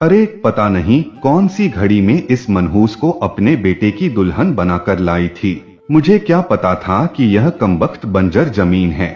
अरे पता नहीं कौन सी घड़ी में इस मनहूस को अपने बेटे की दुल्हन बनाकर लाई थी। मुझे क्या पता था कि यह कमबख्त बंजर जमीन है।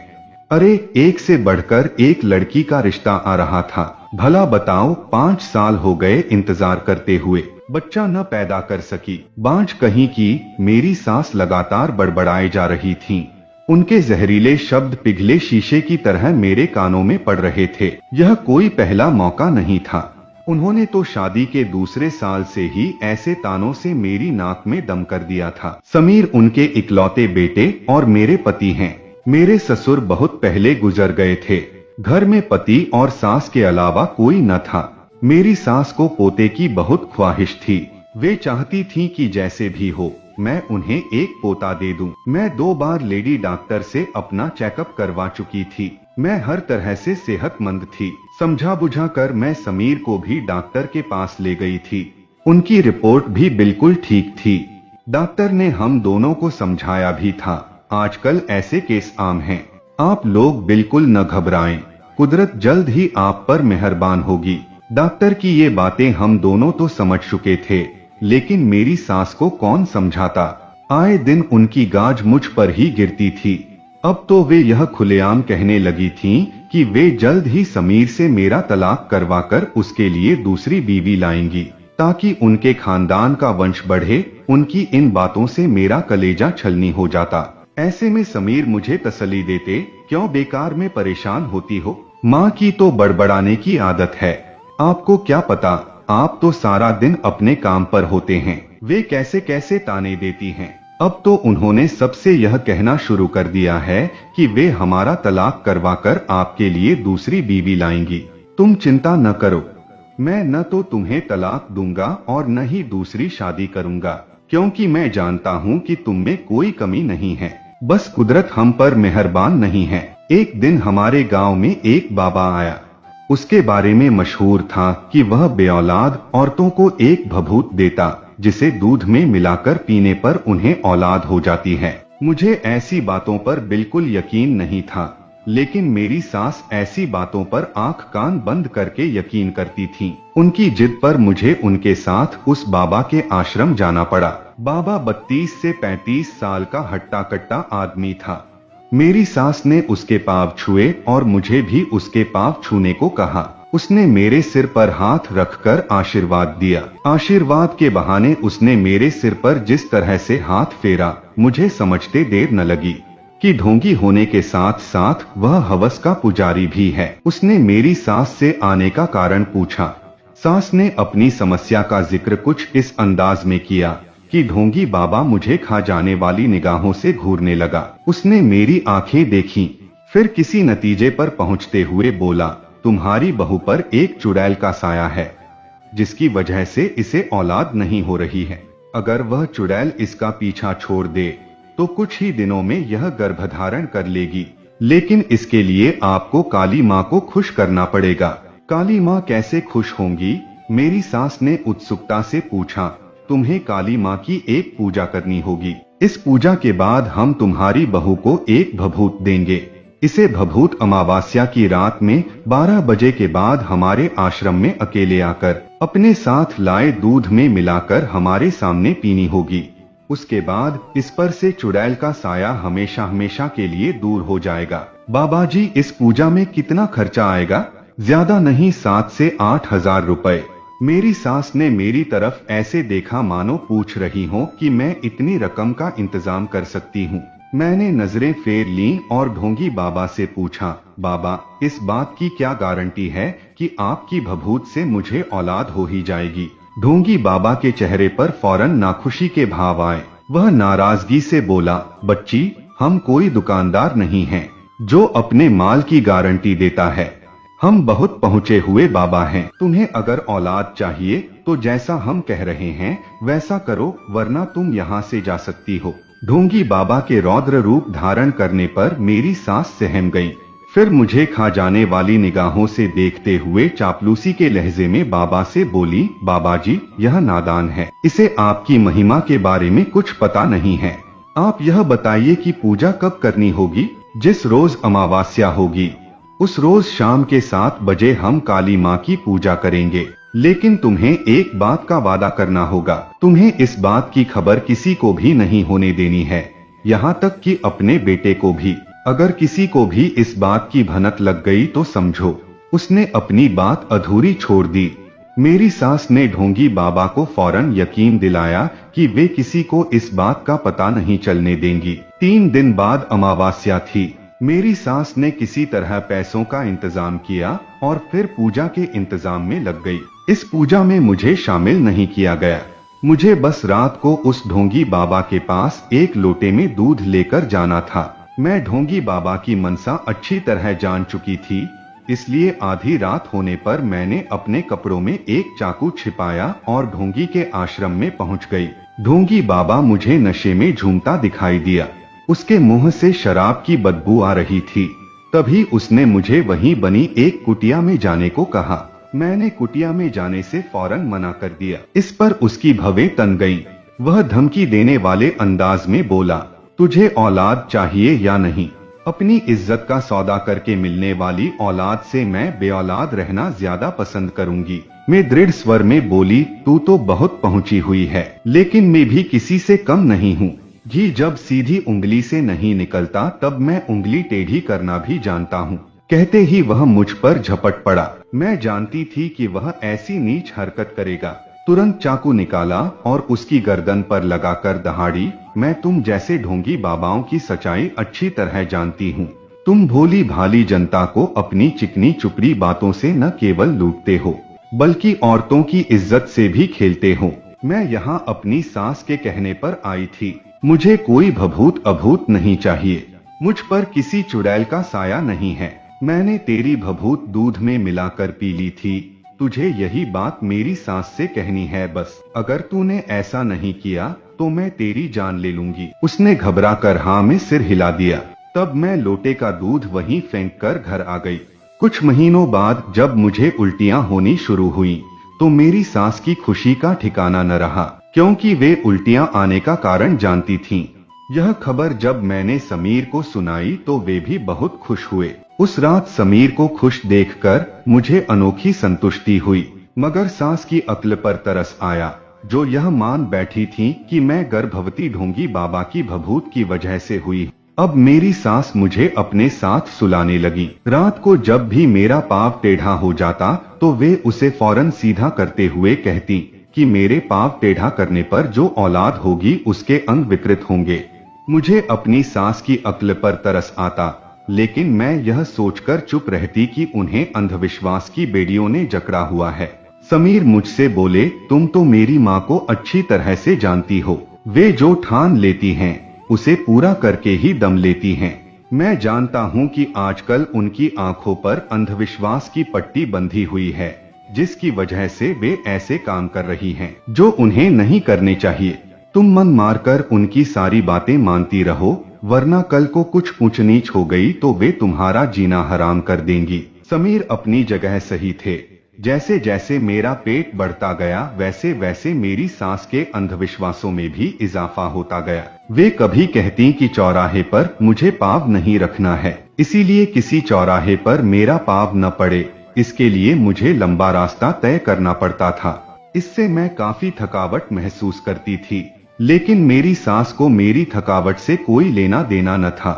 अरे एक से बढ़कर एक लड़की का रिश्ता आ रहा था। भला बताओ 5 साल हो गए इंतजार करते हुए, बच्चा न पैदा कर सकी। बांझ कहीं की मेरी सास लगातार बड़बड़ाए जा रही थीं। उनके जहरीले शब्द पिघले शीशे की तरह मेरे कानों में पड़ रहे थे। यह कोई पहला मौका नहीं था। उन्होंने तो शादी के दूसरे साल से ही ऐसे तानों से मेरी नाक में दम कर दिया था। समीर उनके इकलौते बेटे और मेरे पति हैं। मेरे ससुर बहुत पहले गुजर गए थे। घर में पति और सास के अलावा कोई न था। मेरी सास को पोते की बहुत ख्वाहिश थी। वे चाहती थीं कि जैसे भी हो मैं उन्हें एक पोता दे दूं। मैं 2 बार लेडी डॉक्टर से अपना चेकअप करवा चुकी थी। मैं हर तरह से सेहतमंद थी। समझा बुझा कर मैं समीर को भी डॉक्टर के पास ले गई थी। उनकी रिपोर्ट भी बिल्कुल ठीक थी। डॉक्टर ने हम दोनों को समझाया भी था, आजकल ऐसे केस आम हैं। आप लोग बिल्कुल न घबराएं, कुदरत जल्द ही आप पर मेहरबान होगी। डॉक्टर की ये बातें हम दोनों तो समझ चुके थे, लेकिन मेरी सास को कौन समझाता। आए दिन उनकी गाज मुझ पर ही गिरती थी। अब तो वे यह खुलेआम कहने लगी थीं कि वे जल्द ही समीर से मेरा तलाक करवाकर उसके लिए दूसरी बीवी लाएंगी, ताकि उनके खानदान का वंश बढ़े। उनकी इन बातों से मेरा कलेजा छलनी हो जाता। ऐसे में समीर मुझे तसल्ली देते, क्यों बेकार में परेशान होती हो, माँ की तो बड़बड़ाने की आदत है। आपको क्या पता, आप तो सारा दिन अपने काम पर होते हैं। वे कैसे कैसे ताने देती हैं। अब तो उन्होंने सबसे यह कहना शुरू कर दिया है कि वे हमारा तलाक करवाकर आपके लिए दूसरी बीवी लाएंगी। तुम चिंता न करो, मैं न तो तुम्हें तलाक दूंगा और न ही दूसरी शादी करूंगा, क्योंकि मैं जानता हूँ कि तुम में कोई कमी नहीं है। बस कुदरत हम पर मेहरबान नहीं है। एक दिन हमारे गांव में एक बाबा आया। उसके बारे में मशहूर था कि वह बेऔलाद औरतों को एक भभूत देता, जिसे दूध में मिलाकर पीने पर उन्हें औलाद हो जाती है। मुझे ऐसी बातों पर बिल्कुल यकीन नहीं था, लेकिन मेरी सास ऐसी बातों पर आंख कान बंद करके यकीन करती थी। उनकी जिद पर मुझे उनके साथ उस बाबा के आश्रम जाना पड़ा। बाबा 32 से 35 साल का हट्टा कट्टा आदमी था। मेरी सास ने उसके पांव छुए और मुझे भी उसके पांव छूने को कहा। उसने मेरे सिर पर हाथ रखकर आशीर्वाद दिया। आशीर्वाद के बहाने उसने मेरे सिर पर जिस तरह से हाथ फेरा, मुझे समझते देर न लगी कि ढोंगी होने के साथ साथ वह हवस का पुजारी भी है। उसने मेरी सास से आने का कारण पूछा। सास ने अपनी समस्या का जिक्र कुछ इस अंदाज में किया कि ढोंगी बाबा मुझे खा जाने वाली निगाहों से घूरने लगा। उसने मेरी आंखें देखीं, फिर किसी नतीजे पर पहुंचते हुए बोला, तुम्हारी बहू पर एक चुड़ैल का साया है, जिसकी वजह से इसे औलाद नहीं हो रही है। अगर वह चुड़ैल इसका पीछा छोड़ दे तो कुछ ही दिनों में यह गर्भधारण कर लेगी, लेकिन इसके लिए आपको काली माँ को खुश करना पड़ेगा। काली माँ कैसे खुश होंगी? मेरी सास ने उत्सुकता से पूछा। तुम्हें काली माँ की एक पूजा करनी होगी। इस पूजा के बाद हम तुम्हारी बहू को एक भभूत देंगे। इसे भभूत अमावस्या की रात में 12 बजे के बाद हमारे आश्रम में अकेले आकर अपने साथ लाए दूध में मिलाकर हमारे सामने पीनी होगी। उसके बाद इस पर से चुड़ैल का साया हमेशा हमेशा के लिए दूर हो जाएगा। बाबा जी, इस पूजा में कितना खर्चा आएगा? ज्यादा नहीं, 7 से 8 हजार रुपए। मेरी सास ने मेरी तरफ ऐसे देखा मानो पूछ रही हो कि मैं इतनी रकम का इंतजाम कर सकती हूँ। मैंने नजरें फेर लीं और ढोंगी बाबा से पूछा, बाबा, इस बात की क्या गारंटी है कि आपकी भभूत से मुझे औलाद हो ही जाएगी? ढोंगी बाबा के चेहरे पर फौरन नाखुशी के भाव आए। वह नाराजगी से बोला, बच्ची, हम कोई दुकानदार नहीं हैं जो अपने माल की गारंटी देता है। हम बहुत पहुँचे हुए बाबा हैं। तुम्हें अगर औलाद चाहिए तो जैसा हम कह रहे हैं वैसा करो, वरना तुम यहाँ से जा सकती हो। ढोंगी बाबा के रौद्र रूप धारण करने पर मेरी सास सहम गई। फिर मुझे खा जाने वाली निगाहों से देखते हुए चापलूसी के लहजे में बाबा से बोली, बाबा जी, यह नादान है, इसे आपकी महिमा के बारे में कुछ पता नहीं है। आप यह बताइए कि पूजा कब करनी होगी? जिस रोज अमावस्या होगी उस रोज शाम के 7 बजे हम काली माँ की पूजा करेंगे, लेकिन तुम्हें एक बात का वादा करना होगा। तुम्हें इस बात की खबर किसी को भी नहीं होने देनी है, यहाँ तक कि अपने बेटे को भी। अगर किसी को भी इस बात की भनक लग गई तो समझो उसने अपनी बात अधूरी छोड़ दी। मेरी सास ने ढोंगी बाबा को फौरन यकीन दिलाया कि वे किसी को इस बात का पता नहीं चलने देंगी। 3 दिन बाद अमावस्या थी। मेरी सास ने किसी तरह पैसों का इंतजाम किया और फिर पूजा के इंतजाम में लग गई। इस पूजा में मुझे शामिल नहीं किया गया। मुझे बस रात को उस ढोंगी बाबा के पास एक लोटे में दूध लेकर जाना था। मैं ढोंगी बाबा की मनसा अच्छी तरह जान चुकी थी, इसलिए आधी रात होने पर मैंने अपने कपड़ों में एक चाकू छिपाया और ढोंगी के आश्रम में पहुंच गई। ढोंगी बाबा मुझे नशे में झूमता दिखाई दिया। उसके मुंह से शराब की बदबू आ रही थी। तभी उसने मुझे वहीं बनी एक कुटिया में जाने को कहा। मैंने कुटिया में जाने से फौरन मना कर दिया। इस पर उसकी भवें तन गईं। वह धमकी देने वाले अंदाज में बोला, तुझे औलाद चाहिए या नहीं? अपनी इज्जत का सौदा करके मिलने वाली औलाद से मैं बेऔलाद रहना ज्यादा पसंद करूंगी। मैं दृढ़ स्वर में बोली, तू तो बहुत पहुंची हुई है, लेकिन मैं भी किसी से कम नहीं हूँ। घी जब सीधी उंगली से नहीं निकलता तब मैं उंगली टेढ़ी करना भी जानता हूँ। कहते ही वह मुझ पर झपट पड़ा। मैं जानती थी कि वह ऐसी नीच हरकत करेगा। तुरंत चाकू निकाला और उसकी गर्दन पर लगाकर दहाड़ी, मैं तुम जैसे ढोंगी बाबाओं की सच्चाई अच्छी तरह जानती हूँ। तुम भोली भाली जनता को अपनी चिकनी चुपड़ी बातों से न केवल लूटते हो, बल्कि औरतों की इज्जत से भी खेलते हो। मैं यहाँ अपनी सास के कहने पर आई थी। मुझे कोई भभूत अभूत नहीं चाहिए। मुझ पर किसी चुड़ैल का साया नहीं है। मैंने तेरी भभूत दूध में मिलाकर पी ली थी। तुझे यही बात मेरी सास से कहनी है बस। अगर तूने ऐसा नहीं किया तो मैं तेरी जान ले लूंगी। उसने घबरा कर हाँ में सिर हिला दिया। तब मैं लोटे का दूध वहीं फेंक कर घर आ गई। कुछ महीनों बाद जब मुझे उल्टियां होनी शुरू हुई तो मेरी सास की खुशी का ठिकाना न रहा, क्योंकि वे उल्टियां आने का कारण जानती थीं। यह खबर जब मैंने समीर को सुनाई तो वे भी बहुत खुश हुए। उस रात समीर को खुश देखकर मुझे अनोखी संतुष्टि हुई, मगर सास की अक्ल पर तरस आया, जो यह मान बैठी थी कि मैं गर्भवती ढोंगी बाबा की भभूत की वजह से हुई। अब मेरी सास मुझे अपने साथ सुलाने लगी। रात को जब भी मेरा पाँव टेढ़ा हो जाता तो वे उसे फौरन सीधा करते हुए कहती कि मेरे पाँव टेढ़ा करने पर जो औलाद होगी उसके अंग विकृत होंगे। मुझे अपनी सास की अक्ल पर तरस आता, लेकिन मैं यह सोचकर चुप रहती कि उन्हें अंधविश्वास की बेड़ियों ने जकड़ा हुआ है। समीर मुझसे बोले, तुम तो मेरी माँ को अच्छी तरह से जानती हो। वे जो ठान लेती हैं उसे पूरा करके ही दम लेती हैं। मैं जानता हूँ कि आजकल उनकी आंखों पर अंधविश्वास की पट्टी बंधी हुई है, जिसकी वजह से वे ऐसे काम कर रही हैं जो उन्हें नहीं करने चाहिए। तुम मन मारकर उनकी सारी बातें मानती रहो, वरना कल को कुछ ऊंच नीच हो गई तो वे तुम्हारा जीना हराम कर देंगी। समीर अपनी जगह सही थे। जैसे जैसे मेरा पेट बढ़ता गया वैसे वैसे मेरी सास के अंधविश्वासों में भी इजाफा होता गया। वे कभी कहती कि चौराहे पर मुझे पाँव नहीं रखना है, इसीलिए किसी चौराहे पर मेरा पाँव न पड़े, इसके लिए मुझे लंबा रास्ता तय करना पड़ता था। इससे मैं काफी थकावट महसूस करती थी, लेकिन मेरी सास को मेरी थकावट से कोई लेना देना न था।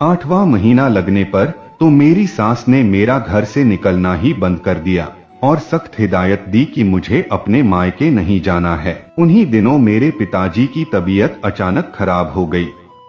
8वां महीना लगने पर तो मेरी सास ने मेरा घर से निकलना ही बंद कर दिया और सख्त हिदायत दी कि मुझे अपने मायके नहीं जाना है। उन्हीं दिनों मेरे पिताजी की तबीयत अचानक खराब हो गई।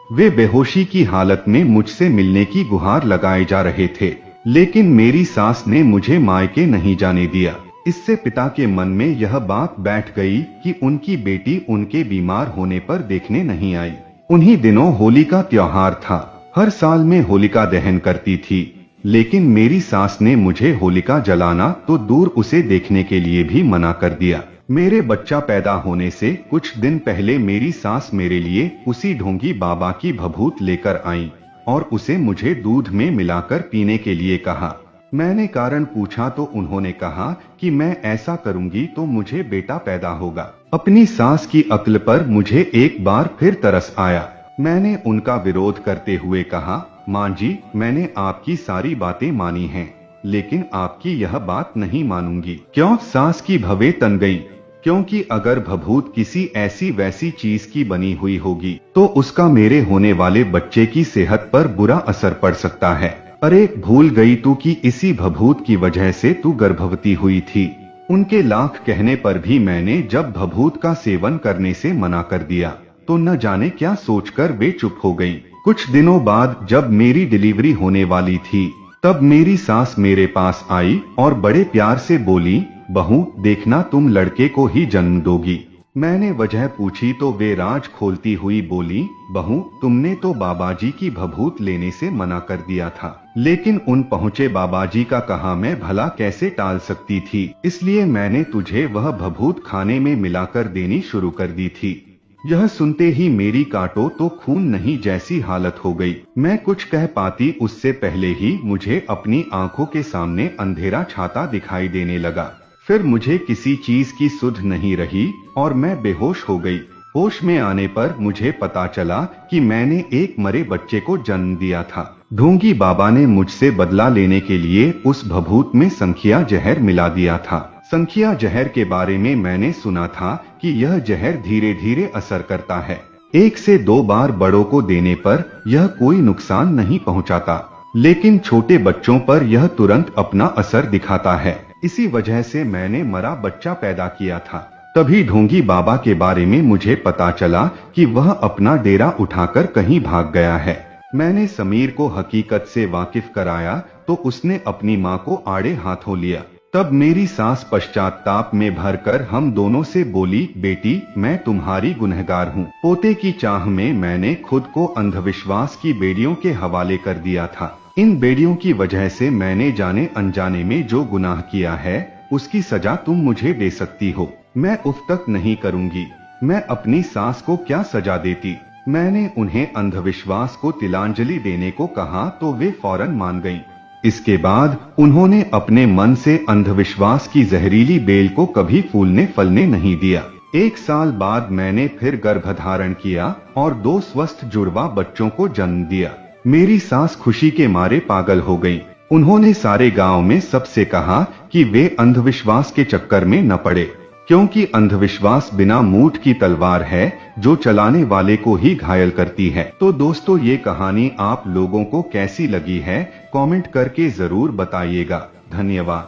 वे बेहोशी की हालत में मुझसे मिलने की गुहार लगाए जा रहे थे, लेकिन मेरी सास ने मुझे मायके नहीं जाने दिया। इससे पिता के मन में यह बात बैठ गई कि उनकी बेटी उनके बीमार होने पर देखने नहीं आई। उन्हीं दिनों होली का त्योहार था। हर साल मैं होलिका दहन करती थी, लेकिन मेरी सास ने मुझे होलिका जलाना तो दूर उसे देखने के लिए भी मना कर दिया। मेरे बच्चा पैदा होने से कुछ दिन पहले मेरी सास मेरे लिए उसी ढोंगी बाबा की भभूत लेकर आई और उसे मुझे दूध में मिलाकर पीने के लिए कहा। मैंने कारण पूछा तो उन्होंने कहा कि मैं ऐसा करूंगी तो मुझे बेटा पैदा होगा। अपनी सास की अक्ल पर मुझे एक बार फिर तरस आया। मैंने उनका विरोध करते हुए कहा, माँ जी, मैंने आपकी सारी बातें मानी हैं, लेकिन आपकी यह बात नहीं मानूंगी। क्यों? सास की भवें तन गई। क्योंकि अगर भभूत किसी ऐसी वैसी चीज की बनी हुई होगी तो उसका मेरे होने वाले बच्चे की सेहत पर बुरा असर पड़ सकता है। अरे भूल गई तू कि इसी भभूत की वजह से तू गर्भवती हुई थी। उनके लाख कहने पर भी मैंने जब भभूत का सेवन करने से मना कर दिया तो न जाने क्या सोचकर वे चुप हो गईं। कुछ दिनों बाद जब मेरी डिलीवरी होने वाली थी तब मेरी सास मेरे पास आई और बड़े प्यार से बोली, बहू देखना तुम लड़के को ही जन्म दोगी। मैंने वजह पूछी तो वे राज खोलती हुई बोली, बहू तुमने तो बाबाजी की भभूत लेने से मना कर दिया था, लेकिन उन पहुँचे बाबाजी का कहा मैं भला कैसे टाल सकती थी, इसलिए मैंने तुझे वह भभूत खाने में मिलाकर देनी शुरू कर दी थी। यह सुनते ही मेरी काटो तो खून नहीं जैसी हालत हो गई। मैं कुछ कह पाती उससे पहले ही मुझे अपनी आंखों के सामने अंधेरा छाता दिखाई देने लगा। फिर मुझे किसी चीज की सुध नहीं रही और मैं बेहोश हो गई। होश में आने पर मुझे पता चला कि मैंने एक मरे बच्चे को जन्म दिया था। ढोंगी बाबा ने मुझसे बदला लेने के लिए उस भभूत में संखिया जहर मिला दिया था। संखिया जहर के बारे में मैंने सुना था कि यह जहर धीरे धीरे असर करता है। 1 से 2 बार बड़ों को देने पर यह कोई नुकसान नहीं पहुंचाता, लेकिन छोटे बच्चों पर यह तुरंत अपना असर दिखाता है। इसी वजह से मैंने मरा बच्चा पैदा किया था। तभी ढोंगी बाबा के बारे में मुझे पता चला कि वह अपना डेरा उठाकर कहीं भाग गया है। मैंने समीर को हकीकत से वाकिफ कराया तो उसने अपनी माँ को आड़े हाथों लिया। तब मेरी सास पश्चाताप में भरकर हम दोनों से बोली, बेटी मैं तुम्हारी गुनहगार हूँ। पोते की चाह में मैंने खुद को अंधविश्वास की बेड़ियों के हवाले कर दिया था। इन बेड़ियों की वजह से मैंने जाने अनजाने में जो गुनाह किया है उसकी सजा तुम मुझे दे सकती हो। मैं उफ तक नहीं करूँगी। मैं अपनी सास को क्या सजा देती। मैंने उन्हें अंधविश्वास को तिलांजलि देने को कहा तो वे फौरन मान गईं। इसके बाद उन्होंने अपने मन से अंधविश्वास की जहरीली बेल को कभी फूलने फलने नहीं दिया। 1 साल बाद मैंने फिर गर्भधारण किया और 2 स्वस्थ जुड़वा बच्चों को जन्म दिया। मेरी सास खुशी के मारे पागल हो गई। उन्होंने सारे गांव में सबसे कहा कि वे अंधविश्वास के चक्कर में न पड़े, क्योंकि अंधविश्वास बिना मूठ की तलवार है जो चलाने वाले को ही घायल करती है। तो दोस्तों ये कहानी आप लोगों को कैसी लगी है कमेंट करके जरूर बताइएगा। धन्यवाद।